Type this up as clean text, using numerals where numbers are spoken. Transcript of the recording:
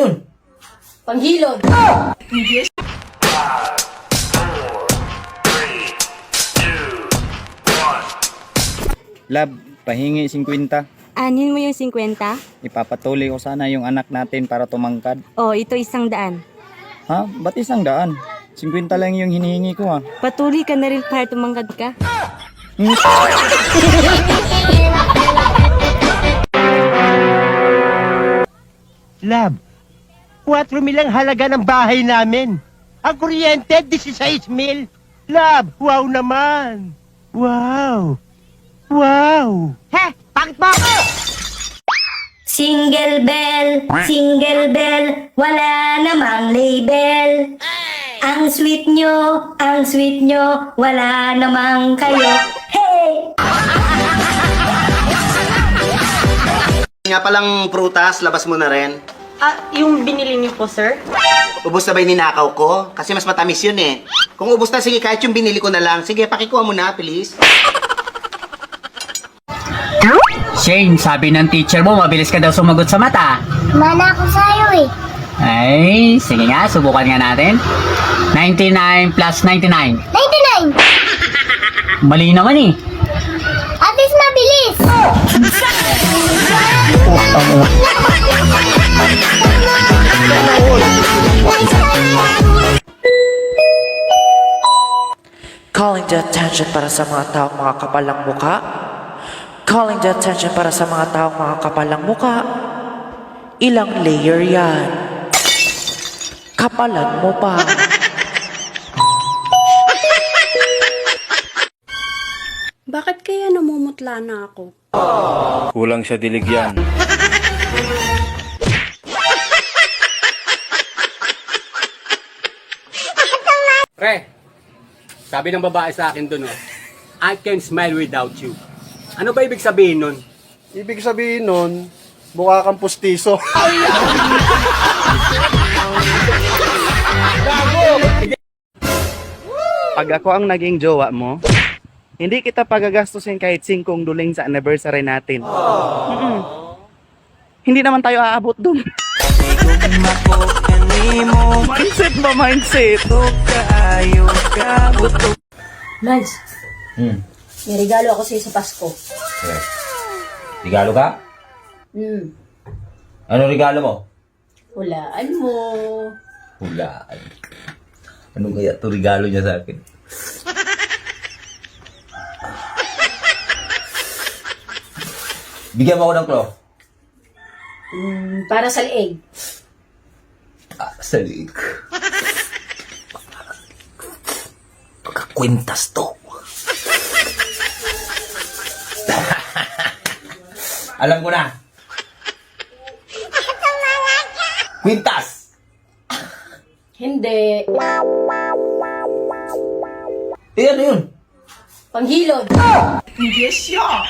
yun? Panghilod. Lab, pahingi 50. Anin mo yung 50? Ipapatuloy ko sana yung anak natin para tumangkad. Oh, ito 100. Ha? Ba't 100? 50 lang yung hinihingi ko ha. Patuloy ka na rin para tumangkad ka. Lab, 4,000 ang halaga ng bahay namin. Ang kuryente, 16,000. Lab, wow naman. Wow. Wow. He, bakit ba? Single bell, wala namang label. Ang sweet nyo, wala namang kayo. Hey! Nga palang prutas, labas mo na rin. Yung binili niyo po, sir? Ubus na ba yung ninakaw ko? Kasi mas matamis yun eh. Kung ubus na, sige, kahit yung binili ko na lang. Sige, pakikuha mo na, please. Shane, sabi ng teacher mo, mabilis ka daw sumagot sa mata. Mana ako sa'yo eh. Ay, sige nga, subukan nga natin. 99 plus 99. 99! Mali naman eh. At least mabilis! Calling the attention para sa mga taong mga kapalang muka. Calling the attention para sa mga taong mga kapalang muka. Ilang layer yan? Kapalan mo pa. Bakit kaya namumutla na ako? Kulang sa dilig yan. Pre, sabi ng babae sa akin doon, I can smile without you. Ano ba ibig sabihin nun? Ibig sabihin nun, mukha kang pustiso. Pag ako ang naging jowa mo, hindi kita pagagastusin kahit 5 duling sa anniversary natin. Hindi naman tayo aabot dun. Mindset ba, mindset? Mads, may regalo ako sa'yo sa Pasko. Regalo ka? Ano regalo mo? Hulaan mo. Hulaan. Ano kaya to regalo niya sa akin? Bigyan mo ako ng claw. Para sa leeg. Sa liig. Pagkakwintas to. Alam ko na. Kwintas! Hindi. Eh, ano yun? Panghilod. Yes, yeah!